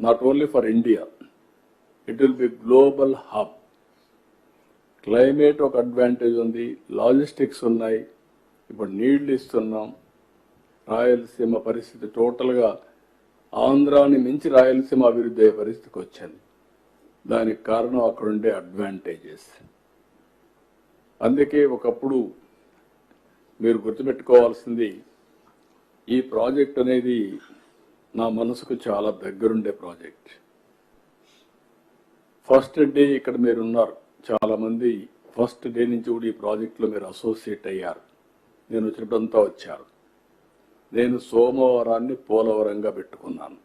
not only for India, it will be global hub. Climate ఒక advantage ఉంది, logistics ఉన్నాయి, ఇప్పుడు నీళ్లు ఇస్తున్నాం. రాయలసీమ పరిస్థితి టోటల్గా ఆంధ్రాని మించి రాయలసీమ అభివృద్ధి అయ్యే పరిస్థితికి వచ్చింది. దానికి కారణం అక్కడ ఉండే అడ్వాంటేజెస్. అందుకే ఒకప్పుడు మీరు గుర్తుపెట్టుకోవాల్సింది, ఈ ప్రాజెక్ట్ అనేది నా మనసుకు చాలా దగ్గరుండే ప్రాజెక్ట్. ఫస్ట్ డే ఇక్కడ మీరు ఉన్నారు, చాలా మంది ఫస్ట్ డే నుంచి కూడా ఈ ప్రాజెక్టులో మీరు అసోసియేట్ అయ్యారు. నేను వచ్చినప్పుడంతా వచ్చారు. నేను సోమవారాన్ని పోలవరంగా పెట్టుకున్నాను.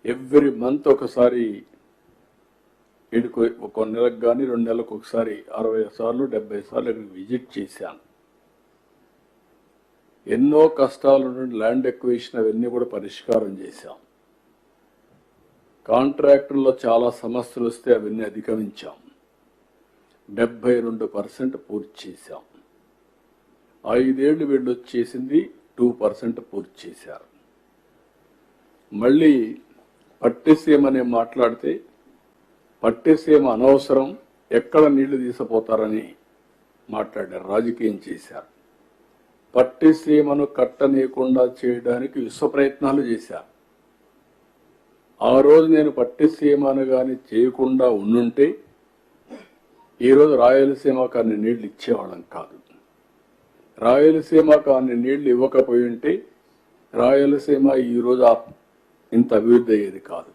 ఎవ్రీ మంత్ ఒకసారి ఇటుకు ఒక నెలకు కానీ 2 నెలలకు ఒకసారి 60 సార్లు 70 సార్లు ఇక్కడికి విజిట్ చేశాను. ఎన్నో కష్టాలు నుండి ల్యాండ్ ఎక్విజిషన్ అవన్నీ కూడా పరిష్కారం చేశాం. కాంట్రాక్టుల్లో చాలా సమస్యలు వస్తే అవన్నీ అధిగమించాం. 72% పూర్తి చేశాం. 5 ఏళ్లు వీళ్ళు వచ్చేసింది 2% పూర్తి చేశారు. మళ్ళీ పట్టిసీమ అని మాట్లాడితే పట్టిసీమ అనవసరం, ఎక్కడ నీళ్లు తీసుకుపోతారని మాట్లాడారు, రాజకీయం చేశారు. పట్టిసీమను కట్టనీయకుండా చేయడానికి విశ్వ ప్రయత్నాలు చేశారు. ఆ రోజు నేను పట్టిసీమను కానీ చేయకుండా ఉండుంటే ఈరోజు రాయలసీమకు అన్ని నీళ్లు ఇచ్చేవాళ్ళం కాదు. రాయలసీమకు అన్ని నీళ్లు ఇవ్వకపోయి ఉంటే రాయలసీమ ఈరోజు ఇంత అభివృద్ధి అయ్యేది కాదు.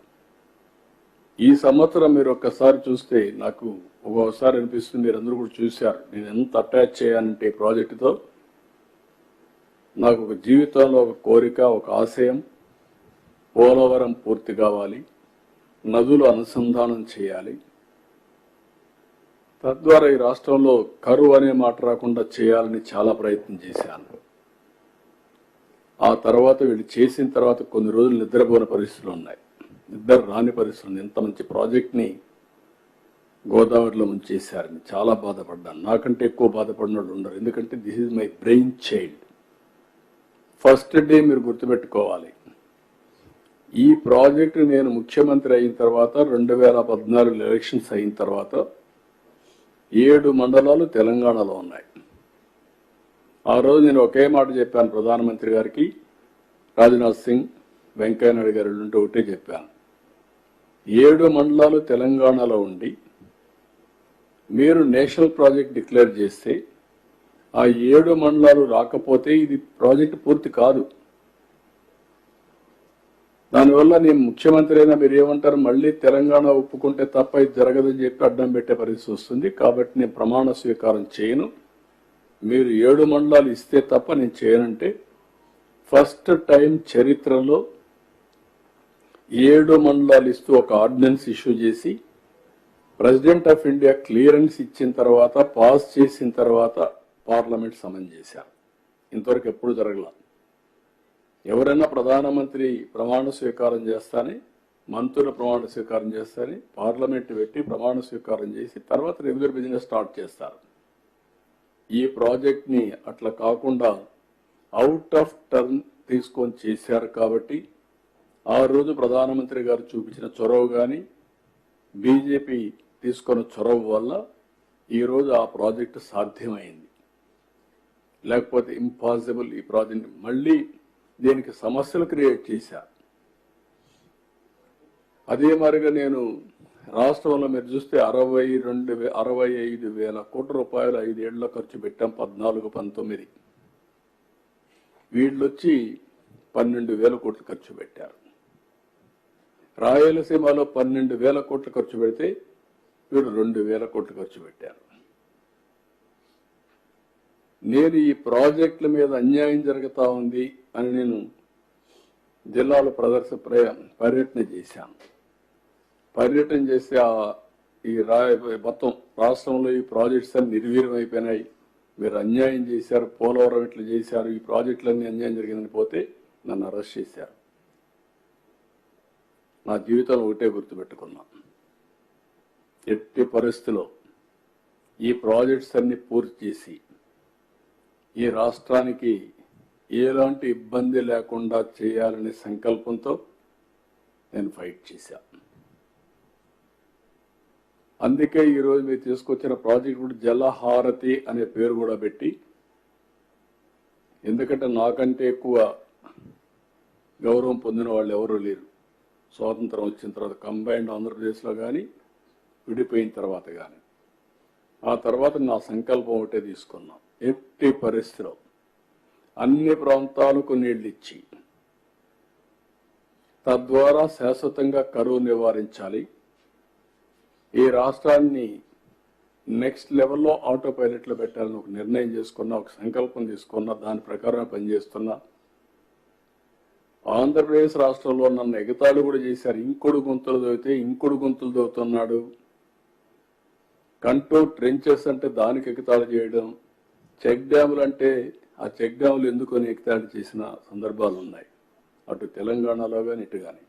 ఈ సంవత్సరం మీరు ఒక్కసారి చూస్తే నాకు ఒక్కోసారి అనిపిస్తుంది, మీరు అందరూ కూడా చూశారు, నేను ఎంత అటాచ్ చేయాలంటే ఈ ప్రాజెక్టుతో. నాకు ఒక జీవితంలో ఒక కోరిక, ఒక ఆశయం, పోలవరం పూర్తి కావాలి, నదులు అనుసంధానం చేయాలి, తద్వారా ఈ రాష్ట్రంలో కరువు అనే మాట రాకుండా చేయాలని చాలా ప్రయత్నం చేశాను. ఆ తర్వాత వీళ్ళు చేసిన తర్వాత కొన్ని రోజులు నిద్రపోని పరిస్థితులు ఉన్నాయి, నిద్ర రాని పరిస్థితులు. ఎంత మంచి ప్రాజెక్ట్ని గోదావరిలో ముంచేశారని చాలా బాధపడ్డాను. నాకంటే ఎక్కువ బాధపడిన వాళ్ళు ఉండరు, ఎందుకంటే this is my brain child. First day మీరు గుర్తుపెట్టుకోవాలి, ఈ ప్రాజెక్టు నేను ముఖ్యమంత్రి అయిన తర్వాత 2014 ఎలక్షన్స్ అయిన తర్వాత 7 మండలాలు తెలంగాణలో ఉన్నాయి. ఆ రోజు నేను ఒకే మాట చెప్పాను ప్రధానమంత్రి గారికి, రాజ్నాథ్ సింగ్, వెంకయ్యనాయుడు గారు ఉంటే ఒకటే చెప్పాను, 7 మండలాలు తెలంగాణలో ఉండి మీరు నేషనల్ ప్రాజెక్ట్ డిక్లేర్ చేస్తే ఆ 7 మండలాలు రాకపోతే ఇది ప్రాజెక్ట్ పూర్తి కాదు. దానివల్ల నేను ముఖ్యమంత్రి అయినా మీరు ఏమంటారు, మళ్ళీ తెలంగాణ ఒప్పుకుంటే తప్ప ఇది జరగదని చెప్పి అడ్డం పెట్టే పరిస్థితి వస్తుంది. కాబట్టి నేను ప్రమాణ స్వీకారం చేయను, మీరు 7 మండలాలు ఇస్తే తప్ప నేను చేయనంటే ఫస్ట్ టైం చరిత్రలో 7 మండలాలు ఇస్తూ ఒక ఆర్డినెన్స్ ఇష్యూ చేసి ప్రెసిడెంట్ ఆఫ్ ఇండియా క్లియరెన్స్ ఇచ్చిన తర్వాత, పాస్ చేసిన తర్వాత పార్లమెంట్ సమన్ చేశారు. ఇంతవరకు ఎప్పుడు జరగల. ఎవరైనా ప్రధానమంత్రి ప్రమాణ స్వీకారం చేస్తానే, మంత్రుల ప్రమాణ స్వీకారం చేస్తానే, పార్లమెంట్ పెట్టి ప్రమాణ స్వీకారం చేసి తర్వాత రెగ్యులర్ బిజినెస్ స్టార్ట్ చేస్తారు. ఈ ప్రాజెక్ట్ని అట్లా కాకుండా అవుట్ ఆఫ్ టర్న్ తీసుకొని చేశారు. కాబట్టి ఆ రోజు ప్రధానమంత్రి గారు చూపించిన చొరవ కానీ బీజేపీ తీసుకున్న చొరవ వల్ల ఈరోజు ఆ ప్రాజెక్టు సాధ్యమైంది. లేకపోతే ఇంపాసిబుల్. ఈ ప్రాజెక్ట్ మళ్ళీ దీనికి సమస్యలు క్రియేట్ చేశారు. అదే మరిగా నేను రాష్ట్రంలో మీరు చూస్తే 65,000 కోట్ల రూపాయలు 5 ఏళ్లలో ఖర్చు పెట్టాం. 14-19 వీళ్ళొచ్చి 12,000 కోట్లు ఖర్చు పెట్టారు. రాయలసీమలో 12,000 కోట్లు ఖర్చు పెడితే వీళ్ళు 2,000 కోట్లు ఖర్చు పెట్టారు. నేను ఈ ప్రాజెక్టుల మీద అన్యాయం జరుగుతూ ఉంది అని నేను జిల్లాలో పర్యటన చేశాను. పర్యటన చేస్తే ఈ మొత్తం రాష్ట్రంలో ఈ ప్రాజెక్ట్స్ అన్ని నిర్వీర్యం అయిపోయినాయి, మీరు అన్యాయం చేశారు, పోలవరం ఇట్లా చేశారు, ఈ ప్రాజెక్టులన్నీ అన్యాయం జరిగిందని పోతే నన్ను అరెస్ట్ చేశారు. నా జీవితంలో ఒకటే గుర్తుపెట్టుకున్నా, ఎట్టి పరిస్థితిలో ఈ ప్రాజెక్ట్స్ అన్ని పూర్తి చేసి ఈ రాష్ట్రానికి ఎలాంటి ఇబ్బంది లేకుండా చేయాలనే సంకల్పంతో నేను ఫైట్ చేశా. అందుకే ఈరోజు మీరు తీసుకొచ్చిన ప్రాజెక్ట్ కూడా జలహారతి అనే పేరు కూడా పెట్టి, ఎందుకంటే నాకంటే ఎక్కువ గౌరవం పొందిన వాళ్ళు ఎవరూ లేరు. స్వాతంత్రం వచ్చిన తర్వాత కంబైన్డ్ ఆంధ్రప్రదేశ్లో కానీ విడిపోయిన తర్వాత కానీ. ఆ తర్వాత నా సంకల్పం ఒకటే తీసుకున్నాం, ఎట్టి పరిస్థితిలో అన్ని ప్రాంతాలకు నీళ్లు ఇచ్చి తద్వారా శాశ్వతంగా కరువు నివారించాలి. ఈ రాష్ట్రాన్ని నెక్స్ట్ లెవెల్లో ఆటో పైలట్లో పెట్టాలని ఒక నిర్ణయం చేసుకున్నా, ఒక సంకల్పం తీసుకున్నా, దాని ప్రకారమే పనిచేస్తున్నా. ఆంధ్రప్రదేశ్ రాష్ట్రంలో నన్ను ఎగతాళి కూడా చేశారు. ఇంకుడు గుంతలు దవ్వితే ఇంకుడు గుంతలు దవ్వుతున్నాడు, కంటోర్ ట్రెంచెస్ అంటే దానికి ఎగతాళి చేయడం, చెక్ డ్యాములు అంటే ఆ చెక్ డ్యాములు ఎందుకొని ఎగతాళి చేసిన సందర్భాలు ఉన్నాయి, అటు తెలంగాణలో కానీ ఇటు కానీ.